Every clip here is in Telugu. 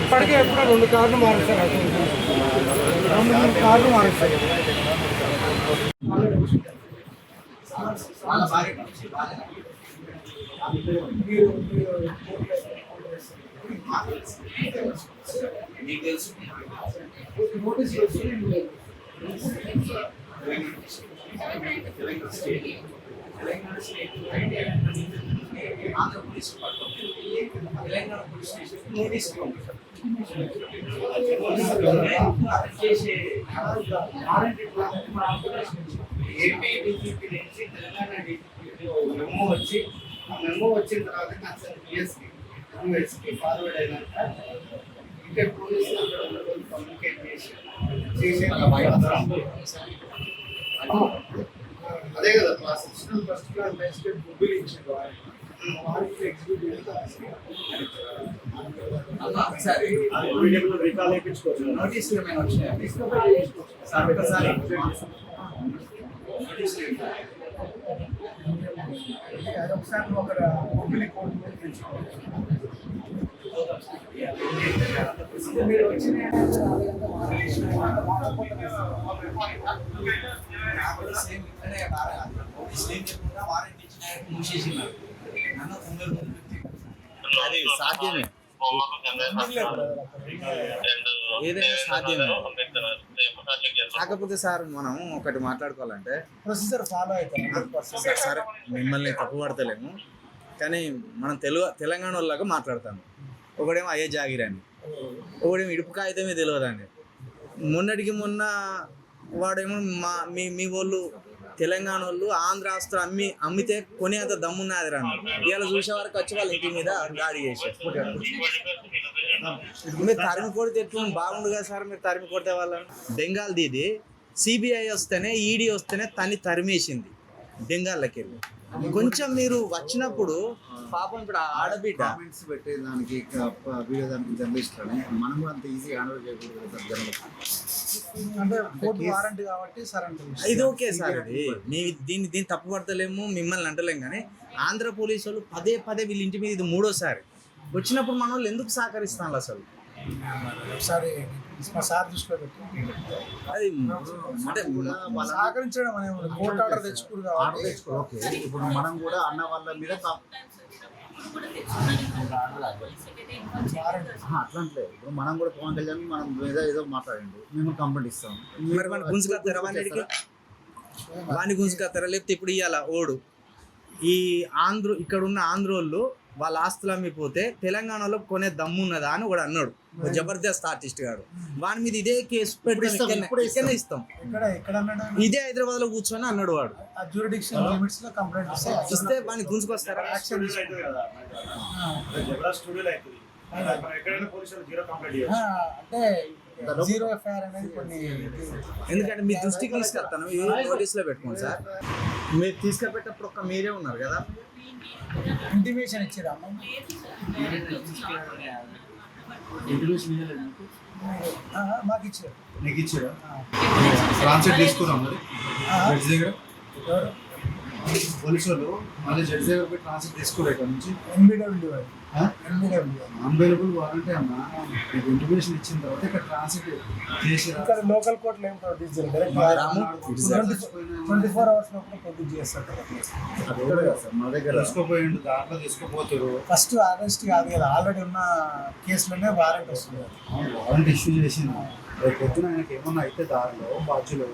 ఇప్పటికే ఎప్పుడో 2 కార్లు మారుస్తారు, 2-3 కార్లు మారుస్తారు. Telangana state Andhra police Telangana police station notice చేసే ఏపీ డీజీపీ నుంచి తెలంగాణ డీజీపీ మెమో వచ్చి ఆ మెమో వచ్చిన తర్వాత కన్సర్న్ పిఎస్కి ఫార్వర్డ్ అయినాక ఇంకా పోలీసులు కమ్యూనికేట్ చేసే అదే కదా process. First class magistrate mobile ఇచ్చింది వారికి ఎగ్జిక్యూటివ్ సరే రికాల్ వేయించుకోవచ్చు. నోటీసులు ఏమైనా వచ్చినాయి సార్? ఒకసారి ఒకసారి ఒక మొబైల్ కోర్టు మీరు వచ్చిన అది సాధ్యమే, ఏదైనా సాధ్యమే. కాకపోతే సార్ మనం ఒకటి మాట్లాడుకోవాలంటే ప్రొసీజర్ ఫాలో అవుతాం. సరే మిమ్మల్ని తప్పు పడతలేము, కానీ మనం తెలంగాణ వాళ్ళగా మాట్లాడతాము. ఒకడేమో అయ్యే జాగిరని, ఒకడేమో ఇడుపు కాగితమే తెలియదండి. మొన్నటికి మొన్న వాడేమో మీ వాళ్ళు తెలంగాణ వాళ్ళు ఆంధ్ర ఆస్తులు అమ్మితే కొనేంత దమ్మున్నది రాను. ఇవాళ చూసే వరకు వచ్చి వాళ్ళ ఇంటి మీద దాడి చేశారు. మీరు తరిమి కొడితే ఎట్లు బాగుండు కదా సార్, మీరు తరిమి కొడితే వాళ్ళని. బెంగాల్ దీది సిబిఐ వస్తేనే ఈడీ వస్తేనే తన్ని తరిమేసింది బెంగాల్లోకి వెళ్ళి. కొంచెం మీరు వచ్చినప్పుడు పాపం ఇప్పుడు ఆడబిడ్డ కామెంట్స్ పెట్టేదానికి వీడియో దానికి జర్నలిస్ట్లని మనం కూడా అంత ఈజీ హ్యాండిల్ చేయకూడదు సార్. జర్నలిస్ట్ అంటే కోర్టు వారంటీ కాబట్టి సార్ అంటే ఇది ఓకే సార్, ఇది దీన్ని తప్పు పడతలేము, మిమ్మల్ని అంటలేము. కానీ ఆంధ్ర పోలీసు వాళ్ళు పదే పదే వీళ్ళ ఇంటి మీద ఇది 3వ వచ్చినప్పుడు మన వాళ్ళు ఎందుకు సహకరిస్తాను అసలు? ఒకసారి మా సార్ దృష్టిలో పెట్టి అది అంటే సహకరించడం అనేది కోర్టు ఆర్డర్ తెచ్చుకోరు కాబట్టి ఓకే. ఇప్పుడు మనం కూడా అన్న వాళ్ళ మీద అట్లంటలేదు. ఇప్పుడు మనం కూడా పవన్ కళ్యాణ్ మనం ఏదో మాట్లాడండి, మేము కంప్లైంట్ ఇస్తాం. మరి మన గుంజుకొస్తారా వాడిని గుంజుకొస్తారా? లేకపోతే ఇప్పుడు ఇవాళ ఓడు ఈ ఇక్కడ ఉన్న ఆంధ్రోళ్ళు వాళ్ళ ఆస్తులు అమ్మిపోతే తెలంగాణలో కొనే దమ్ము ఉన్నదా అని కూడా అన్నాడు జబర్దస్త్ ఆర్టిస్ట్ గారు. వాని మీద ఇదే కేసు పెట్టి ఇస్తాం, ఇదే హైదరాబాద్ లో కూర్చొని అన్నాడు వాడు. ఇస్తే వాడిని గుంజుకొస్తారా? ఎందుకంటే మీ దృష్టికి తీసుకెళ్తాను, నోటీస్ లో పెట్టుకోండి సార్. మీరు తీసుకెళ్ళేటప్పుడు మీరే ఉన్నారు కదా, ఇంటిమేషన్ ఇచ్చారా? మాకు ఇచ్చారు. నీకు ఇచ్చారా? ట్రాన్స్లేట్ తీసుకున్నాం మరి జడ్జి దగ్గర. పోలీసు వాళ్ళు మళ్ళీ జడ్జి దగ్గర పోయి ట్రాన్స్లేట్ తీసుకోలేదు ఇక్కడ నుంచి. అన్వైలబుల్ వారంటీ అమ్మా. మీకు ఇంటిమేషన్ ఇచ్చిన తర్వాత ఇక్కడ ట్రాన్స్లేట్ చేసి ఇక్కడ లోకల్ కోర్టులో ఏం ప్రొడ్యూస్ చేయలేదు, 24 hours లోపల ప్రొడ్యూస్ చేస్తారు. మా దగ్గర తీసుకోపోయిండు, దాంట్లో తీసుకుపోతారు. ఫస్ట్ అరెస్ట్ కాదు కదా, ఆల్రెడీ ఉన్న కేసులోనే వారెంట్ వస్తుంది. వారెంట్ ఇష్యూ చేసింది. రేపు పొద్దున ఆయనకి ఏమన్నా అయితే దారిలో బాధ్యులు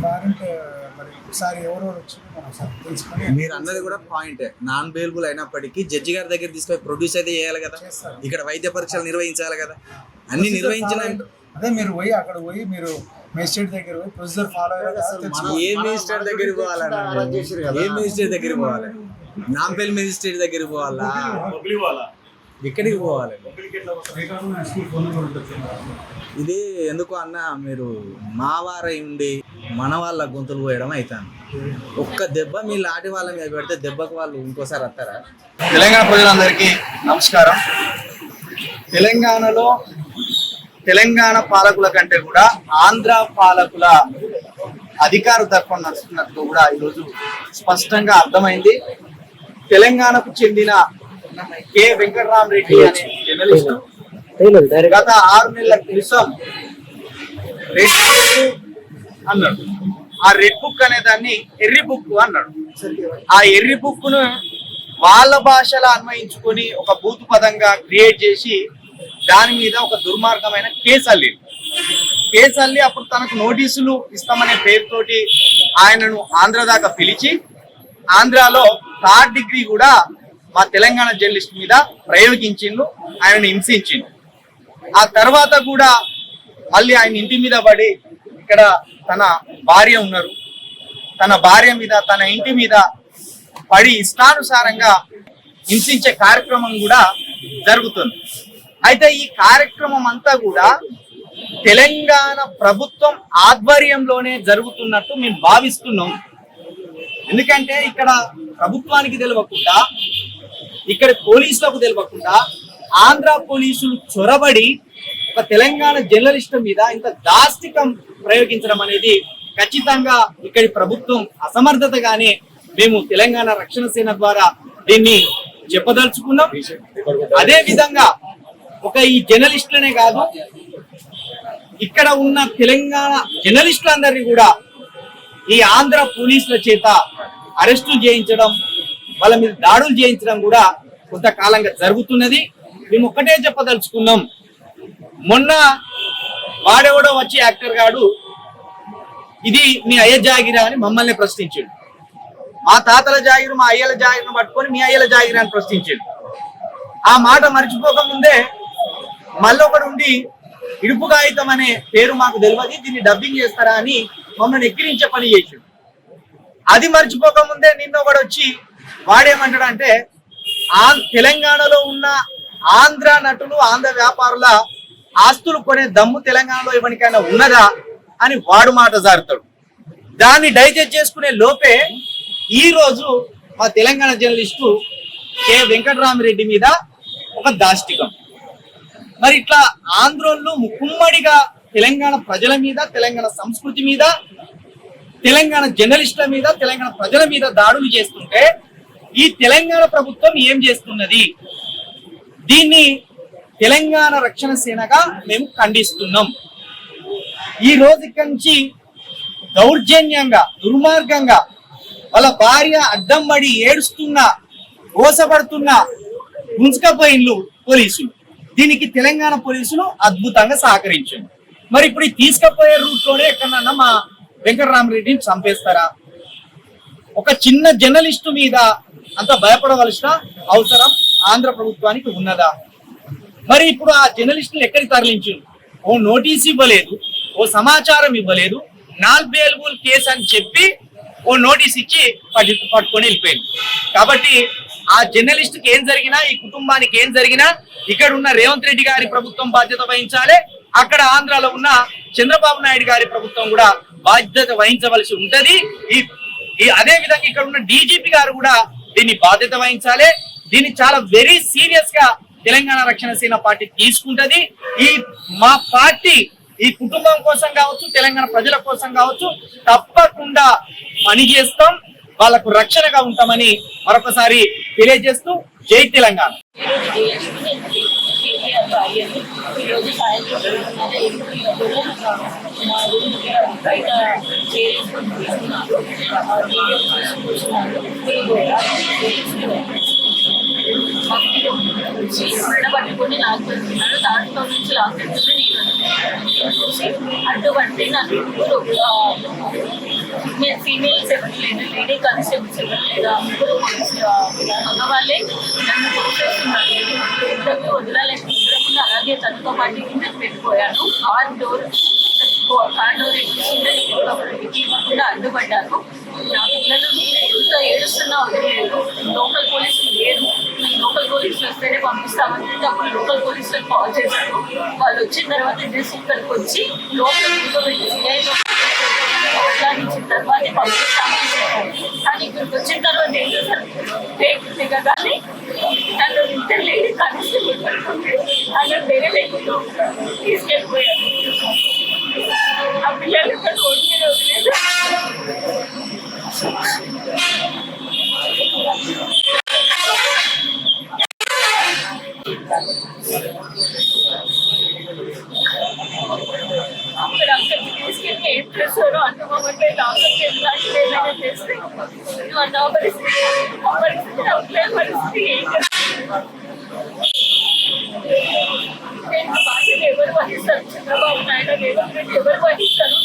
వారెంట్ మరి ఒకసారి ఎవరెవరు వచ్చి మనం తెలుసుకొని. మీరు అన్నది కూడా పాయింటే. నాన్ బెయిలబుల్ అయినప్పటికీ జడ్జి గారి దగ్గర తీసుకొని ప్రొడ్యూస్ అయితే చేయాలి కదా, ఇక్కడ వైద్య పరీక్షలు నిర్వహించాలి కదా, అన్ని నిర్వహించిన. అదే మీరు పోయి అక్కడ పోయి మీరు మేజిస్ట్రేట్ దగ్గర పోయి ప్రొసీజర్ ఫాలో అయ్యారు. ఏ మేజిస్ట్రేట్ దగ్గరికి పోవాలన్నా, ఏ మేజిస్ట్రేట్ దగ్గరికి పోవాలి? నాంపల్లి మేజిస్ట్రేట్ దగ్గరికి పోవాలా? ఎక్కడికి పోవాలి? ఇది ఎందుకు అన్న, మీరు మా వారై ఉండి మన వాళ్ళ గొంతులు పోయడం అవుతాను. ఒక్క దెబ్బ మీ లాంటి వాళ్ళ మీద పెడితే దెబ్బకు వాళ్ళు ఇంకోసారి వస్తారా? తెలంగాణ ప్రజలందరికీ నమస్కారం. తెలంగాణలో తెలంగాణ పాలకుల కంటే కూడా ఆంధ్ర పాలకుల అధికార దర్పం నడుస్తున్నట్టు కూడా ఈరోజు స్పష్టంగా అర్థమైంది. తెలంగాణకు చెందిన కె వెంకటరామరెడ్డి అనే జర్నలిస్టు గత 6 నెలల క్రితం రెడ్ బుక్ అన్నాడు. ఆ రెడ్ బుక్ అనే దాన్ని ఎర్రి బుక్ అన్నాడు. ఆ ఎర్రి బుక్ ను వాళ్ళ భాషలో అన్వయించుకొని ఒక బూతు పదంగా క్రియేట్ చేసి దాని మీద ఒక దుర్మార్గమైన కేసు అల్లి అప్పుడు తనకు నోటీసులు ఇస్తామనే పేరుతోటి ఆయనను ఆంధ్ర దాకా పిలిచి ఆంధ్రాలో 3rd డిగ్రీ కూడా మా తెలంగాణ జర్నలిస్ట్ మీద ప్రయోగించిండు, ఆయనను హింసించిండు. ఆ తర్వాత కూడా మళ్ళీ ఆయన ఇంటి మీద పడి ఇక్కడ తన భార్య ఉన్నారు, తన భార్య మీద తన ఇంటి మీద పడి ఇష్టానుసారంగా హింసించే కార్యక్రమం కూడా జరుగుతుంది. అయితే ఈ కార్యక్రమం అంతా కూడా తెలంగాణ ప్రభుత్వం ఆధ్వర్యంలోనే జరుగుతున్నట్టు మేము భావిస్తున్నాం. ఎందుకంటే ఇక్కడ ప్రభుత్వానికి తెలియకుండా, ఇక్కడ పోలీసులకు తెలియకుండా ఆంధ్ర పోలీసులు చొరబడి ఒక తెలంగాణ జర్నలిస్టు మీద ఇంత దాష్టికం ప్రయోగించడం అనేది ఖచ్చితంగా ఇక్కడి ప్రభుత్వం అసమర్థతగానే మేము తెలంగాణ రక్షణ సేన ద్వారా దీన్ని చెప్పదలుచుకున్నాం. అదే విధంగా ఒక ఈ జర్నలిస్టులనే కాదు, ఇక్కడ ఉన్న తెలంగాణ జర్నలిస్టులందరినీ కూడా ఈ ఆంధ్ర పోలీసుల చేత అరెస్టులు చేయించడం, వాళ్ళ మీద దాడులు చేయించడం కూడా కొంతకాలంగా జరుగుతున్నది. మేము ఒక్కటే చెప్పదలుచుకున్నాం, మొన్న వాడెవడో వచ్చి యాక్టర్ గాడు ఇది మీ అయ్య జాగిరా అని మమ్మల్ని ప్రశ్నించాడు. మా తాతల జాగిరు మా అయ్యల జాగిరను పట్టుకొని మీ అయ్యల జాగిరా అని ప్రశ్నించాడు. ఆ మాట మర్చిపోకముందే మళ్ళొకడు ఉండి ఇడుపు కాగితం అనే పేరు మాకు తెలియదు, దీన్ని డబ్బింగ్ చేస్తారా అని మమ్మల్ని ఎక్కిరించే పని చేసాడు. అది మర్చిపోకముందే నిన్న ఒకడు వచ్చి వాడేమంటాడంటే తెలంగాణలో ఉన్న ఆంధ్ర నటులు ఆంధ్ర వ్యాపారుల ఆస్తులు కొనే దమ్ము తెలంగాణలో ఎవరికైనా ఉన్నదా అని వాడు మాట జారుతాడు. దాన్ని డైజెస్ట్ చేసుకునే లోపే ఈ రోజు మా తెలంగాణ జర్నలిస్టు కె వెంకటరామరెడ్డి మీద ఒక దాష్టికం. మరి ఇట్లా ఆంధ్రోళ్ళు ముక్కుమ్మడిగా తెలంగాణ ప్రజల మీద, తెలంగాణ సంస్కృతి మీద, తెలంగాణ జర్నలిస్టుల మీద, తెలంగాణ ప్రజల మీద దాడులు చేస్తుంటే ఈ తెలంగాణ ప్రభుత్వం ఏం చేస్తున్నది? దీన్ని తెలంగాణ రక్షణ సేనగా మేము ఖండిస్తున్నాం. ఈ రోజు ఇక్కడి నుంచి దౌర్జన్యంగా, దుర్మార్గంగా వాళ్ళ భార్య అడ్డం పడి ఏడుస్తున్నా, ఓసపడుతున్నా గుంజుకపోయిన్లు పోలీసులు. దీనికి తెలంగాణ పోలీసులు అద్భుతంగా సహకరించారు. మరి ఇప్పుడు తీసుకపోయే రూట్ లోనే ఎక్కడన్నా మా వెంకటరామరెడ్డిని చంపేస్తారా? ఒక చిన్న జర్నలిస్టు మీద అంత భయపడవలసిన అవసరం ఆంధ్ర ప్రభుత్వానికి ఉన్నదా? మరి ఇప్పుడు ఆ జర్నలిస్టులు ఎక్కడికి తరలించారు? ఓ నోటీస్ ఇవ్వలేదు, ఓ సమాచారం ఇవ్వలేదు, నాన్ బెయిలబుల్ కేసు అని చెప్పి ఓ నోటీస్ ఇచ్చి పట్టుకొని వెళ్ళిపోయింది. కాబట్టి ఆ జర్నలిస్టుకి ఏం జరిగినా, ఈ కుటుంబానికి ఏం జరిగినా ఇక్కడ ఉన్న రేవంత్ రెడ్డి గారి ప్రభుత్వం బాధ్యత వహించాలి, అక్కడ ఆంధ్రాలో ఉన్న చంద్రబాబు నాయుడు గారి ప్రభుత్వం కూడా బాధ్యత వహించవలసి ఉంటది. అదే విధంగా ఇక్కడ ఉన్న డీజీపీ గారు కూడా దీన్ని బాధ్యత వహించాలి. దీన్ని చాలా వెరీ సీరియస్ గా తెలంగాణ రక్షణ సేన పార్టీ తీసుకుంటది. మా పార్టీ ఈ కుటుంబం కోసం కావచ్చు, తెలంగాణ ప్రజల కోసం కావచ్చు తప్పకుండా పనిచేస్తాం, వాళ్ళకు రక్షణగా ఉంటామని మరొకసారి తెలియజేస్తూ జై తెలంగాణ. ఈరోజు సాయంత్రం బయట పట్టుకొని లాక్కెళ్తున్నాడు. దాంట్లో నుంచి లాక్కెళ్తుంది అడ్డుపడితే నన్ను ఫీమేల్స్ ఎవరు లేదు, లేడీ కానిస్టేబుల్స్ ఎవరు లేదా, ముగ్గురు మగవాళ్ళే నన్ను చూసేస్తున్నారు. వదలలేకుండా అలాగే తనతో పాటు కింద పెట్టిపోయాను. కార్ డోర్ ఇవ్వకుండా అడ్డుపడ్డాను. నా పిల్లలు ఎంత ఏడుస్తున్నా వదిలేదు. లోకల్ పోలీసులు లేరు, లోకల్ పోలీసులు వస్తేనే పంపిస్తామని అప్పుడు లోకల్ పోలీసులకు కాల్ చేశాను. వాళ్ళు వచ్చిన తర్వాత డ్రెస్ ఇక్కడికి వచ్చి లోపల మాట్లాడించిన తర్వాతే పంపిస్తామని చెప్పారు. కానీ ఇక్కడికి వచ్చిన తర్వాత ఏం చేశారు, రేపు దిగగానే నన్ను ఇద్దరు లేడీ కానిస్టేబుల్ పడుతుంది అక్కడ వేరే లేకుండా తీసుకెళ్ళిపోయారు. ఆ పిల్లలు ఇక్కడ రోడ్డు మీద వదిలేశారు. అక్కడ అక్కడికి తీసుకెళ్ళి ఏం చేస్తారో అన్నమంటే లాకర్కి వెళ్ళాలి ఏమైనా చేస్తే నువ్వు అన్న పరిస్థితి అప్పుడే పరిస్థితి ఏం చేస్తాను. నేను బాధ్యత ఎవరు వహిస్తారు? చంద్రబాబు నాయుడు రేవంత్ రెడ్డి ఎవరు వహిస్తారు?